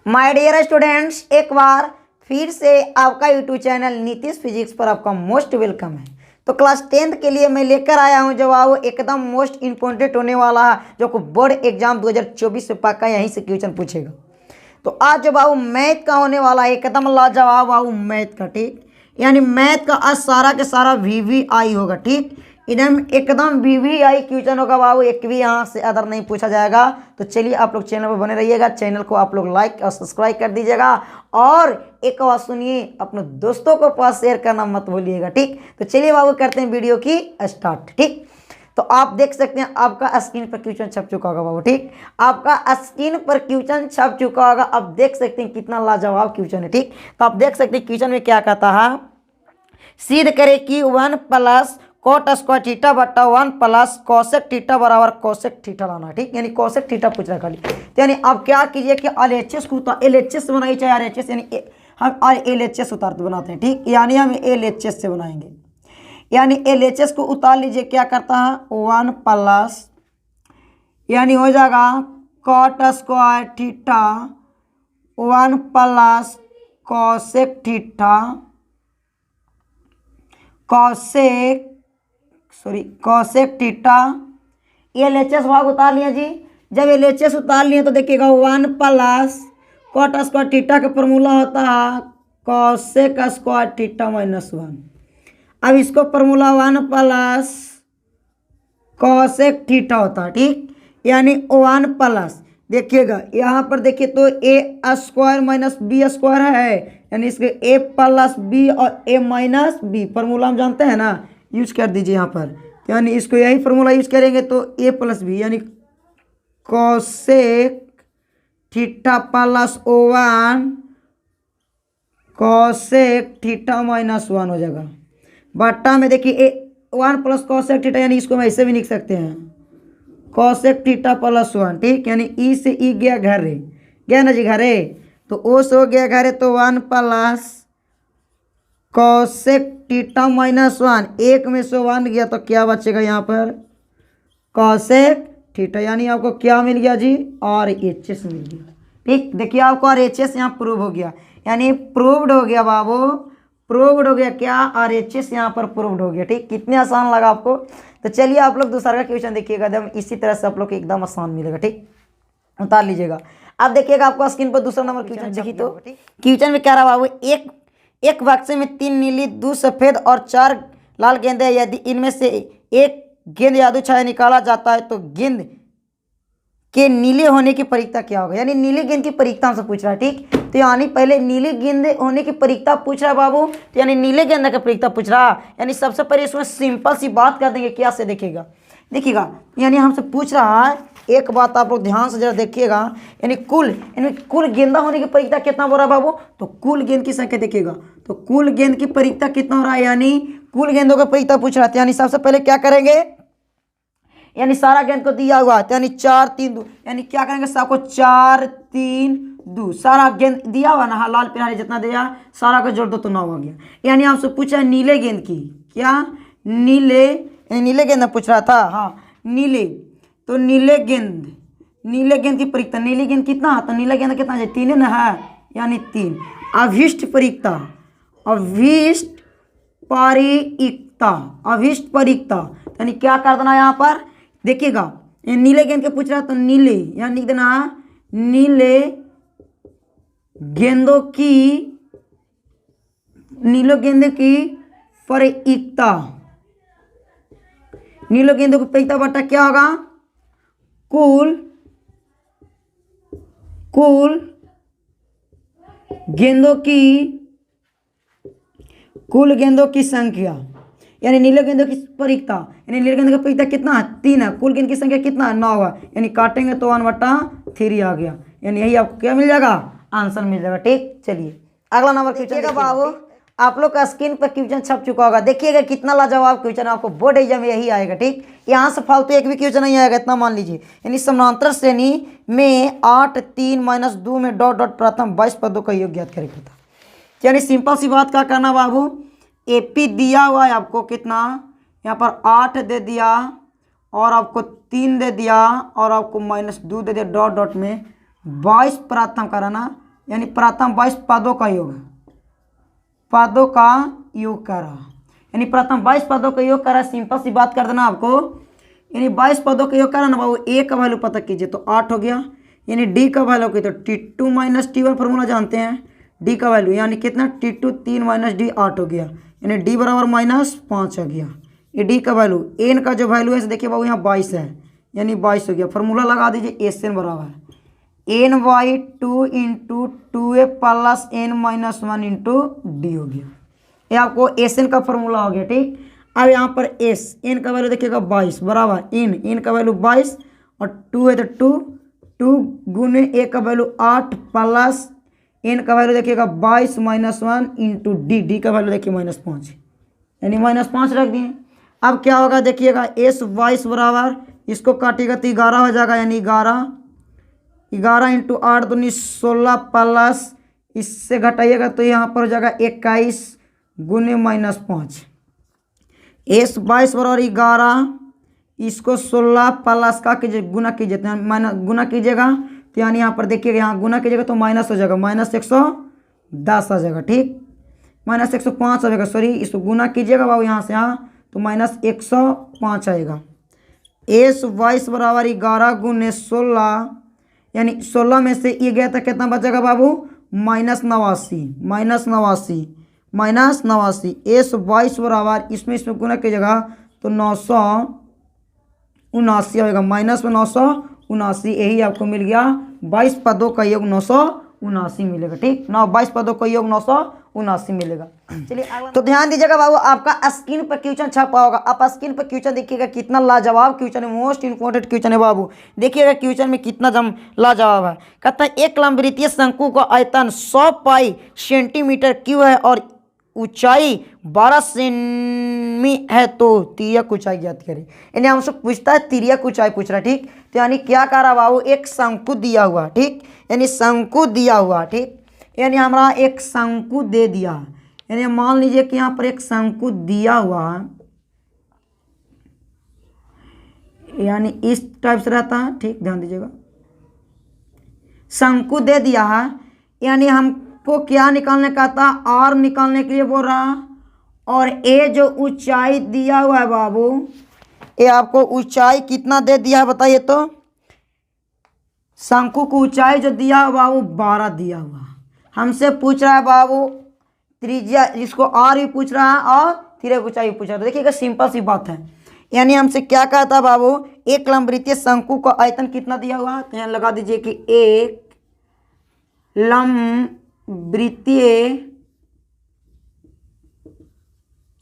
My dear students, एक बार फिर से आपका यूट्यूब चैनल नीतीश फिजिक्स पर आपका मोस्ट वेलकम है। तो क्लास 10th के लिए मैं लेकर आया हूं जो वो एकदम मोस्ट इम्पोर्टेंट होने वाला है, जो को बोर्ड एग्जाम 2024 से पक्का यहीं से क्वेश्चन पूछेगा। तो आज जो बाबू मैथ का होने वाला है, एकदम लाजवाब बाबू मैथ का, ठीक। यानी मैथ का आज सारा के सारा VVI होगा, ठीक। एकदम VVI क्वेश्चन होगा बाबू, एक भी यहाँ से अदर नहीं पूछा जाएगा। तो चलिए आप लोग चैनल पर बने रहिएगा, चैनल को आप लोग लाइक और सब्सक्राइब कर दीजिएगा। और एक बात सुनिए, अपने दोस्तों को पास शेयर करना मत भूलिएगा, ठीक। तो चलिए बाबू करते हैं वीडियो की स्टार्ट, ठीक। तो आप देख सकते हैं आपका स्क्रीन पर क्वेश्चन छप चुका होगा बाबू, ठीक। आपका स्क्रीन पर क्वेश्चन छप चुका होगा। आप देख सकते हैं कितना लाजवाब क्वेश्चन है, ठीक। तो आप देख सकते हैं क्वेश्चन में क्या कहता है, सिद्ध करे कि 1 प्लस कोट स्क्वायर थीटा बट्टा 1 प्लस कोसेक थीटा बराबर कोसेक थीटा लाना है, ठीक। यानी कोसेक थीटा पूछ रहा है खाली। तो यानी आप क्या कीजिए कि LHS को LHS से बनाइए, चाहे RHS, यानी हम LHS उतार बनाते हैं, ठीक। यानी हम LHS से बनाएंगे, यानी LHS को उतार लीजिए। क्या करता है 1 प्लस, यानी हो जाएगा coat square theta 1 plus cosec theta cosec theta. LHS भाग उतार लिया जी। जब LHS उतार लिए तो देखिएगा 1 प्लस कोट स्क्वायर थीटा का फॉर्मूला होता है कोसेक स्क्वायर थीटा -1। अब इसको फॉर्मूला 1 प्लस कोसेक थीटा होता है, ठीक। यानी 1 प्लस, देखिएगा यहाँ पर देखिए तो A square minus B square है, यानी इसके A प्लस B और A माइनस B फॉर्मूला हम जानते हैं ना, यूज कर दीजिए यहाँ पर। तो यानी इसको यही फॉर्मूला यूज करेंगे तो A प्लस B, यानी cosec theta plus 1 cosec theta -1 हो जाएगा। बट्टा में देखिए 1 प्लस कोसेक थीटा, यानी इसको हम ऐसे भी लिख सकते हैं कोसेक थीटा -1, ठीक। यानी ई से ई गया घरे, गया ना जी घरे, तो ओ से हो गया घरे, तो 1 प्लस कोसेक थीटा -1, एक में से 1 गया तो क्या बचेगा यहाँ पर कोसेक थीटा। यानी आपको क्या मिल गया जी, RHS मिल गया, ठीक। देखिए आपको RHS यहाँ प्रूव हो गया, यानी प्रूव्ड हो गया बाबू, प्रूव्ड हो गया क्या, RHS यहाँ पर प्रूव्ड हो गया, ठीक। कितने आसान लगा आपको। तो चलिए आप लोग दूसरा का क्वेश्चन देखिएगा, एकदम इसी तरह से आप लोग को एकदम आसान मिलेगा, ठीक। उतार लीजिएगा। अब देखिएगा आपको स्क्रीन पर दूसरा नंबर क्वेश्चन देखिए। तो क्वेश्चन में क्या रहा बाबू, एक बक्से में 3 नीली 2 सफेद और 4 लाल गेंदे, यदि इनमें से एक गेंद जादू छाया निकाला जाता है तो गेंद के नीले होने की परीक्षता क्या होगा। यानी नीली गेंद की परीक्षता हमसे पूछ रहा है, ठीक। तो यानी पहले नीली गेंद होने की परीक्षता पूछ रहा है बाबू, तो यानी नीले गेंद की परीक्षता पूछ रहा है। यानी सबसे पहले इसमें सिंपल सी बात कर देंगे, क्या से देखिएगा, यानी हमसे पूछ रहा है, एक बात आप लोग ध्यान से जरा देखिएगा, यानी कुल गेंदा होने की परीक्षता कितना हो रहा है बाबू, तो कुल गेंद की संख्या देखिएगा, तो कुल गेंद की परीक्षता कितना हो रहा है, यानी कुल गेंदों का परीक्षता पूछ रहा है। यानी सबसे पहले क्या करेंगे, यानी सारा गेंद को दिया हुआ है, यानी 4 3 2, यानी क्या करेंगे सबको 4 3 2, सारा गेंद दिया हुआ ना, हाँ लाल पिनारी जितना दिया सारा को जोड़ दो तो 9 हो गया। यानी आपसे पूछा है नीले गेंद की, क्या नीले गेंद पूछ रहा था, हाँ नीले, तो नीले गेंद की परीक्षता, नीली गेंद कितना है, तो नीला गेंद कितना है 3 ना है, यानी 3। अभिष्ट परीक्षता, यानी क्या कर देना यहाँ पर देखिएगा, नीले गेंद के पूछ रहा है तो नीले, यहाँ लिख देना नीले गेंदों की परीक्षता, नीले गेंदों की परीक्षता बटा क्या होगा, कुल गेंदों की संख्या, यानी नीले गेंदों की परीक्षता, यानी नीले गेंदों की परीक्षता कितना है 3 है, कुल गेंद की संख्या कितना है 9 है, यानी काटेंगे तो 1/3 आ गया। यानी यही आपको क्या मिल जाएगा, आंसर मिल जाएगा, ठीक। चलिए अगला नंबर क्वेश्चन बाबू, आप लोग का स्क्रीन पर क्वेश्चन छप चुका होगा, देखिएगा कितना लाजवाब क्वेश्चन, आपको बोर्ड एग्जाम में यही आएगा, ठीक। यहाँ से फालतू एक भी क्वेश्चन नहीं आएगा, इतना मान लीजिए। यानी समानांतर श्रेणी में 8 3 -2 में डॉट डॉट प्रथम 22 पदों का योग ज्ञात करेगा था। यानी सिंपल सी बात क्या करना बाबू, AP दिया हुआ है आपको कितना, यहाँ पर 8 दे दिया और आपको 3 दे दिया और आपको -2 दे दिया, डॉट डॉट में 22 प्रथम कराना यानी प्रथम 22 पदों का योग, पदों का योग करा, यानी प्रथम 22 पदों का योग करा। सिंपल सी बात कर देना आपको, यानी 22 पदों का योग करा ना बाबू, ए का वैल्यू पता कीजिए तो 8 हो गया, यानी डी का वैल्यू की तो T2 माइनस T1 फॉर्मूला जानते हैं, डी का वैल्यू यानी कितना T2 3 माइनस डी 8 हो गया, यानी डी बराबर -5 हो गया। ये डी का वैल्यू, एन का जो वैल्यू है देखिए बाबू यहाँ 22 है, यानी 22 हो गया। फॉर्मूला लगा दीजिए, एस एन बराबर NY2 into 2A plus N-1 into D हो गया। ये आपको एस एन का फॉर्मूला हो गया, ठीक। अब यहाँ पर एस एन का वैल्यू देखिएगा 22 बराबर इन का वैल्यू 22 और 2 है तो 2 गुने ए का वैल्यू 8 प्लस एन का वैल्यू देखिएगा 22 -1 इंटू डी का वैल्यू देखिए -5, यानी -5 रख दिए। अब क्या होगा देखिएगा, एस 22 बराबर इसको काटिएगा तो 11 हो जाएगा, यानी 11 इंटू 8 दूनी 16 प्लस इससे घटाइएगा तो यहाँ पर हो जाएगा 21 गुने -5। एस 22 बराबर 11, इसको 16 प्लस का कीजिए गुना कीजिए, गुना कीजिएगा तो यानी यहाँ पर देखिएगा, यहाँ गुना कीजिएगा तो माइनस हो जाएगा, -110 आ जाएगा, ठीक। -105 आ जाएगा, सॉरी, इसको गुना कीजिएगा बाबू यहाँ से यहाँ तो -105 आएगा। एस 22 बराबर 11 गुने 16, यानी 16 में से ये गया था कितना बचेगा बाबू, -89। एस 22 बराबर इसमें गुना कीजिएगा तो 979 आएगा, माइनस में 979, यही आपको मिल गया 22 पदों का योग 979 मिलेगा, ठीक। 22 पदों का योग 979 मिलेगा। चलिए तो ध्यान दीजिएगा बाबू, आपका स्क्रीन पर क्वेश्चन छपा होगा, आप स्क्रीन पर क्वेश्चन देखिएगा, कितना लाजवाब क्वेश्चन है, मोस्ट इंपोर्टेंट क्वेश्चन है बाबू। देखिएगा क्वेश्चन में कितना लाजवाब है। कहता है एक लंबवृत्तीय शंकु का आयतन 100 पाई सेंटीमीटर क्यूब है और ऊंचाई 12 सेमी है, तो तिर्यक ऊंचाई ज्ञात करें। यानी हमसे पूछता है तिर्यक ऊंचाई पूछ रहा है, ठीक। तो यानी क्या कर रहा बाबू, एक शंकु दिया हुआ, ठीक, यानी शंकु दिया हुआ, ठीक, यानी हमारा एक शंकु दे दिया, यानी मान लीजिए कि यहाँ पर एक शंकु दिया हुआ, यानी इस टाइप से रहता है, ठीक, ध्यान दीजिएगा। शंकु दे दिया है, यानी हमको क्या निकालने का था, आर निकालने के लिए बोल रहा, और ए जो ऊंचाई दिया हुआ है बाबू, ये आपको ऊंचाई कितना दे दिया है बताइए तो। शंकु को ऊंचाई जो दिया हुआ बाबू 12 दिया हुआ, हमसे पूछ रहा है बाबू त्रिज्या, इसको आर भी पूछ रहा है और तिर्यक ऊंचाई भी पूछ रहा है। तो देखिएगा सिंपल सी बात है, यानी हमसे क्या कहा था बाबू, एक लंबवृत्तीय शंकु का आयतन कितना दिया हुआ है, तो यहाँ लगा दीजिए कि एक लंबवृत्तीय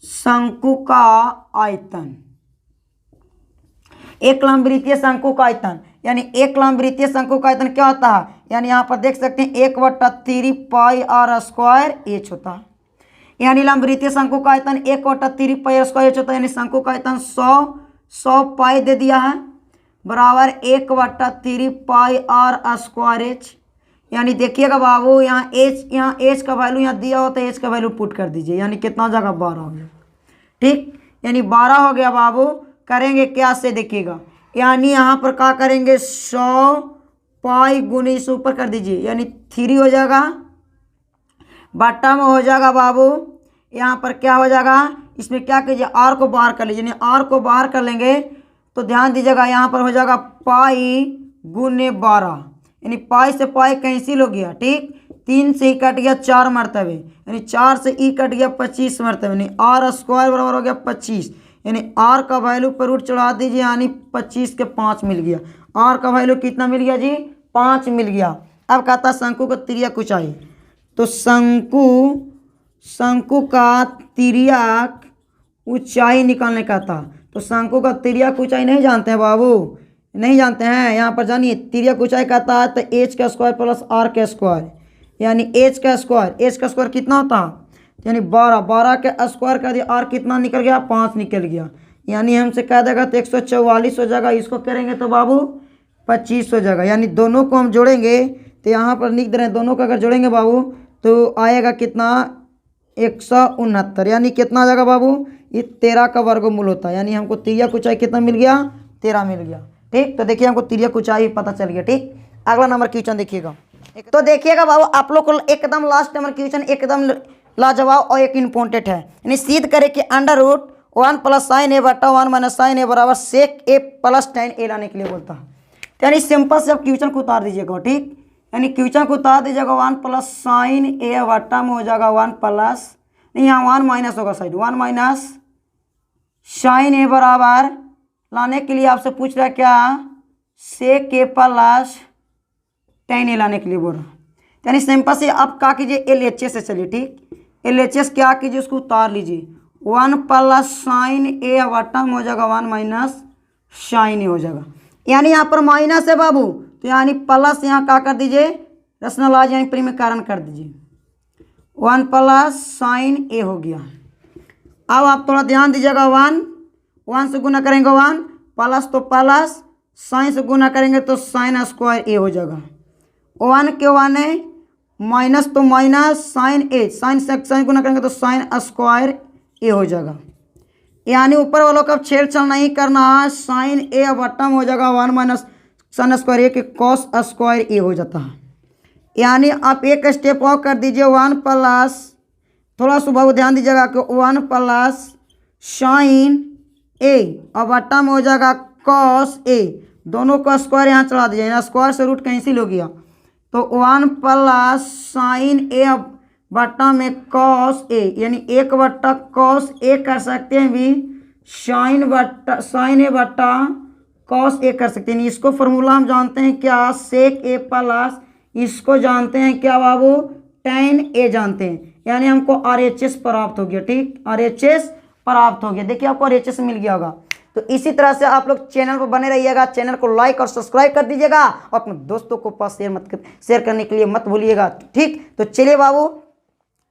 शंकु का आयतन, एक लंबवृत्तीय शंकु का आयतन, यानी एक लंबवृत्तीय शंकु का आयतन क्या होता है, यानी यहाँ पर देख सकते हैं 1/3 पाई आर स्क्वायर एच होता है, यानी लंबवृत्तीय शंकु का आयतन 1/3 पाई आर स्क्वायर एच होता है, यानी शंकु का आयतन 100 पाई दे दिया है बराबर 1/3 पाई आर स्क्वायर एच। यानी देखिएगा बाबू यहाँ एच का वैल्यू यहाँ दिया होता है, एच का वैल्यू पुट कर दीजिए, यानी कितना हो जाएगा 12 हो गया, ठीक, यानी 12 हो गया बाबू। करेंगे क्या से देखिएगा, यानी यहाँ पर क्या करेंगे 100 पाई गुने इसे ऊपर कर दीजिए, यानी 3 हो जाएगा, बट्टा में हो जाएगा बाबू, यहाँ पर क्या हो जाएगा, इसमें क्या कीजिए आर को बाहर कर लीजिए, यानी आर को बाहर कर लेंगे तो ध्यान दीजिएगा यहाँ पर हो जाएगा पाई गुने 12, यानी पाई से पाई कैंसिल हो गया, ठीक, 3 से ई कट गया 4 मरतबे, यानी 4 से ई कट गया 25 मरतबे, यानी आर स्क्वायर बराबर हो गया 25, यानी आर का वैल्यू पर रूट चढ़ा दीजिए, यानी 25 के 5 मिल गया, आर का वैल्यू कितना मिल गया जी 5 मिल गया। अब कहता है शंकु का तिर्यक ऊंचाई, तो शंकु का तिर्यक ऊंचाई निकालने का था, तो शंकु का तिर्यक ऊंचाई नहीं जानते हैं बाबू, नहीं जानते हैं, यहाँ पर जानिए तिर्यक ऊंचाई कहता है तो एच का स्क्वायर प्लस आर का स्क्वायर, यानी एच का स्क्वायर कितना होता है, यानी 12 के स्क्वायर कर दिया, आर कितना निकल गया 5 निकल गया, यानी हमसे कह देगा तो 144 हो जाएगा, इसको करेंगे तो बाबू 25 हो जाएगा, यानी दोनों को हम जोड़ेंगे तो यहाँ पर लिख दे रहे हैं, दोनों को अगर जोड़ेंगे बाबू तो आएगा कितना 169, यानी कितना आ जाएगा बाबू, ये 13 का वर्गमूल होता है, यानी हमको तिर्यक ऊंचाई कितना मिल गया 13 मिल गया, ठीक। तो देखिए हमको तिर्यक ऊंचाई पता चल गया, ठीक। अगला नंबर क्वेश्चन देखिएगा, तो देखिएगा बाबू आप लोग को एकदम लास्ट नंबर क्वेश्चन एकदम लाजवाब और एक इम्पोर्टेंट है, यानी सिद्ध करे कि अंडर रूट 1 प्लस साइन ए बटा 1 माइनस साइन ए बराबर सेक ए प्लस tan ए लाने के लिए बोलता है। तो यानी सिंपल से आप क्वेश्चन को उतार दीजिएगा, ठीक, यानी क्वेश्चन को उतार दीजिएगा 1 प्लस साइन ए बटा में हो जाएगा 1 प्लस, नहीं यहाँ 1 माइनस होगा साइड, 1 माइनस साइन ए बराबर लाने के लिए आपसे पूछ रहा है क्या, सेक ए प्लस tan ए लाने के लिए बोल रहा है। यानी सिंपल से आप क्या कीजिए LHS से चलिए, ठीक, LHS क्या कीजिए उसको उतार लीजिए, 1 प्लस साइन ए बटा में हो जाएगा 1 माइनस साइन ए हो जाएगा, यानी यहाँ पर माइनस है बाबू, तो यानी प्लस यहाँ क्या कर दीजिए रैशनलाइज यानी परिमेयकरण कर दीजिए, 1 प्लस साइन ए हो गया। अब आप थोड़ा ध्यान दीजिएगा, 1 से गुना करेंगे 1 प्लस तो प्लस, साइन से गुना करेंगे तो साइन स्क्वायर ए हो जाएगा, 1 के 1 है माइनस तो माइनस साइन ए, साइन से साइन गुना करेंगे तो साइन स्क्वायर ए हो जाएगा, यानी ऊपर वालों का छेड़छाड़ नहीं करना है, साइन ए बटम हो जाएगा 1 माइनस साइन स्क्वायर ए के कॉस स्क्वायर ए हो जाता है। यानी आप एक स्टेप और कर दीजिए, 1 प्लस, थोड़ा सा बहुत ध्यान दीजिएगा कि 1 प्लस साइन ए और बटम हो जाएगा कॉस ए, दोनों का स्क्वायर यहाँ चढ़ा दीजिए, यहाँ स्क्वायर से रूट कैंसिल हो गया, तो 1 प्लस साइन ए बट्टा में कॉस ए, यानी 1 बट्टा कॉस ए कर सकते हैं भी, साइन ए बट्टा कॉस ए कर सकते हैं। इसको फॉर्मूला हम जानते हैं क्या, सेक ए प्लस, इसको जानते हैं क्या बाबू, tan ए जानते हैं, यानी हमको RHS प्राप्त हो गया, ठीक, RHS प्राप्त हो गया। देखिए आपको RHS मिल गया होगा। तो इसी तरह से आप लोग चैनल पर बने रहिएगा, चैनल को लाइक और सब्सक्राइब कर दीजिएगा और अपने दोस्तों को पास शेयर करने के लिए मत भूलिएगा, ठीक। तो चलिए बाबू,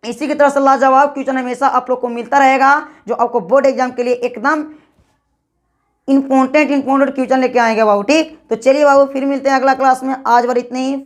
इसी की तरह से लाजवाब क्वेश्चन हमेशा आप लोग को मिलता रहेगा, जो आपको बोर्ड एग्जाम के लिए एकदम इंपॉर्टेंट क्वेश्चन लेके आएंगे बाबू, ठीक। तो चलिए बाबू, फिर मिलते हैं अगला क्लास में, आज बार इतने ही।